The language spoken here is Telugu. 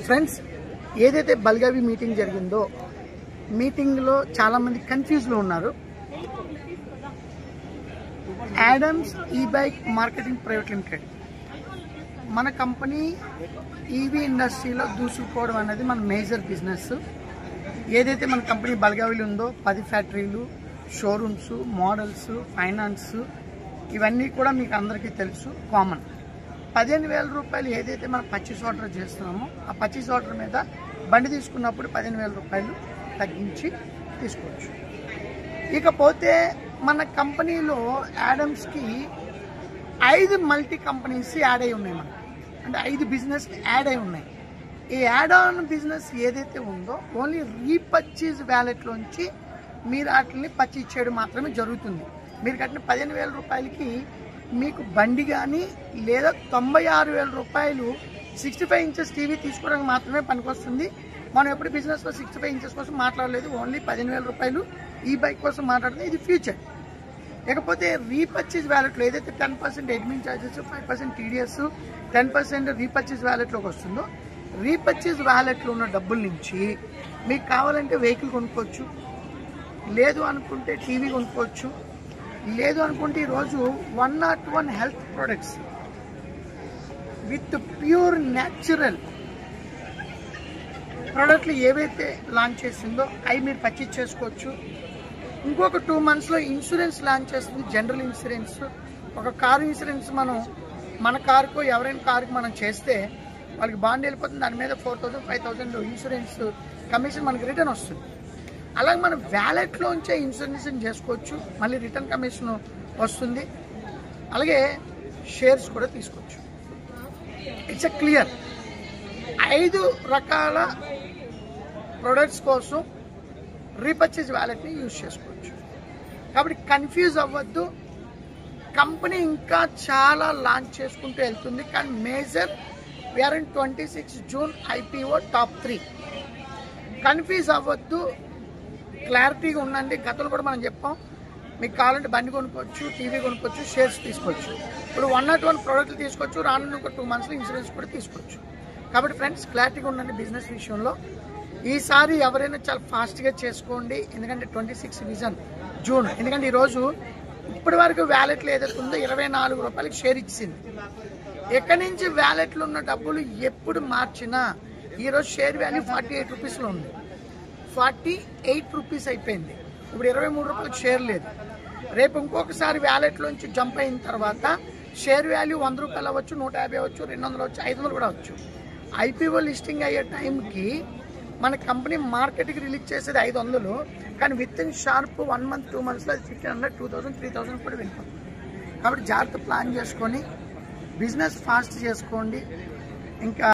ఫ్రెండ్స్, ఏదైతే బల్గావి మీటింగ్ జరిగిందో మీటింగ్లో చాలామంది కన్ఫ్యూజ్లో ఉన్నారు. యాడమ్స్ ఈ-బైక్ మార్కెటింగ్ ప్రైవేట్ లిమిటెడ్ మన కంపెనీ ఈవీ ఇండస్ట్రీలో దూసుకుపోవడం అనేది మన మేజర్ బిజినెస్. ఏదైతే మన కంపెనీ బల్గావిలో ఉందో 10 ఫ్యాక్టరీలు, షోరూమ్స్, మోడల్స్, ఫైనాన్స్ ఇవన్నీ కూడా మీకు అందరికీ తెలుసు, కామన్. 15,000 రూపాయలు ఏదైతే మనం పర్చేస్ ఆర్డర్ చేస్తున్నామో ఆ పర్చేస్ ఆర్డర్ మీద బండి తీసుకున్నప్పుడు 15,000 రూపాయలు తగ్గించి తీసుకోవచ్చు. ఇకపోతే మన కంపెనీలో యాడమ్స్కి 5 మల్టీ కంపెనీస్ యాడ్ అయి ఉన్నాయి. మనకి అంటే 5 బిజినెస్ యాడ్ అయి ఉన్నాయి. ఈ యాడ్ ఆన్ బిజినెస్ ఏదైతే ఉందో ఓన్లీ రీపర్చేజ్ వ్యాలెట్లోంచి మీరు వాటిని పర్చేజ్ చేయడం మాత్రమే జరుగుతుంది. మీరు కట్టిన 15,000 రూపాయలకి మీకు బండి కానీ లేదా 96,000 రూపాయలు 65 ఇంచెస్ టీవీ తీసుకోవడానికి మాత్రమే పనికొస్తుంది. మనం ఎప్పుడు బిజినెస్లో 65 ఇంచెస్ కోసం మాట్లాడలేదు, ఓన్లీ 15,000 రూపాయలు ఈ బైక్ కోసం మాట్లాడితే ఇది ఫ్యూచర్. లేకపోతే రీపర్చేజ్ వ్యాలెట్లో ఏదైతే 10% అడ్మిన్ ఛార్జెస్, 5% టీడీఎస్, 10% రీపర్చేజ్ వ్యాలెట్లోకి వస్తుందో రీపర్చేజ్ వ్యాలెట్లో ఉన్న డబ్బుల నుంచి మీకు కావాలంటే వెహికల్ కొనుక్కోవచ్చు, లేదు అనుకుంటే టీవీ కొనుక్కోవచ్చు, లేదు అనుకుంటే ఈరోజు 101 health products with pure natural ప్రోడక్ట్లు ఏవైతే లాంచ్ చేసిందో అవి మీరు పర్చేజ్ చేసుకోవచ్చు. ఇంకొక 2 మంత్స్లో ఇన్సూరెన్స్ లాంచ్ చేస్తుంది, జనరల్ ఇన్సూరెన్స్. ఒక కారు ఇన్సూరెన్స్ మన కారుకు ఎవరైనా కారుకి మనం చేస్తే వాళ్ళకి బాండ్ వెళ్ళిపోతుంది, దాని మీద 4,000, 5,000 ఇన్సూరెన్స్ కమిషన్ మనకి రిటర్న్ వస్తుంది. అలాగే మనం వ్యాలెట్లోంచే ఇన్సూరెన్స్ చేసుకోవచ్చు, మళ్ళీ రిటర్న్ కమిషన్ వస్తుంది. అలాగే షేర్స్ కూడా తీసుకోవచ్చు. ఇట్స్ ఎ క్లియర్ 5 రకాల ప్రొడక్ట్స్ కోసం రీపర్చేజ్ వ్యాలెట్ని యూజ్ చేసుకోవచ్చు. కాబట్టి కన్ఫ్యూజ్ అవ్వద్దు. కంపెనీ ఇంకా చాలా లాంచ్ చేసుకుంటూ వెళ్తుంది, కానీ major VR in 26 June IPO top 3. Confuse అవ్వద్దు, క్లారిటీగా ఉండండి. గతంలో కూడా మనం చెప్పాం, మీకు కావాలంటే బండి కొనుక్కోవచ్చు, టీవీ కొనుక్కోవచ్చు, షేర్స్ తీసుకోవచ్చు. ఇప్పుడు 101 ప్రోడక్ట్లు తీసుకోవచ్చు, రానున్న ఒక 2 మంత్స్లో ఇన్సూరెన్స్ కూడా తీసుకోవచ్చు. కాబట్టి ఫ్రెండ్స్, క్లారిటీగా ఉండండి బిజినెస్ విషయంలో. ఈసారి ఎవరైనా చాలా ఫాస్ట్గా చేసుకోండి, ఎందుకంటే 26 జూన్. ఎందుకంటే ఈరోజు ఇప్పటి వరకు వ్యాలెట్లో ఏదైతే ఉందో 24 రూపాయలకి షేర్ ఇచ్చింది. ఎక్కడి నుంచి వ్యాలెట్లో ఉన్న డబ్బులు ఎప్పుడు మార్చినా ఈరోజు షేర్ వాల్యూ 48 రూపీస్లో ఉంది, 48 రూపీస్ అయిపోయింది. ఇప్పుడు 23 రూపాయలకి షేర్ లేదు. రేపు ఇంకొకసారి వ్యాలెట్లోంచి జంప్ అయిన తర్వాత షేర్ వాల్యూ 100 రూపాయలు అవ్వచ్చు, 150 అవ్వచ్చు, 200 అవ్వచ్చు, 500 కూడా అవ్వచ్చు. ఐపీఓ లిస్టింగ్ అయ్యే టైంకి మన కంపెనీ మార్కెట్కి రిలీజ్ చేసేది 500, కానీ విత్ ఇన్ షార్ప్ 1 మంత్ 2 మంత్స్లో అది 1,500, 2,000, 3,000 కూడా వెళ్ళిపోతుంది. కాబట్టి జాగ్రత్త ప్లాన్ చేసుకొని బిజినెస్ ఫాస్ట్ చేసుకోండి. ఇంకా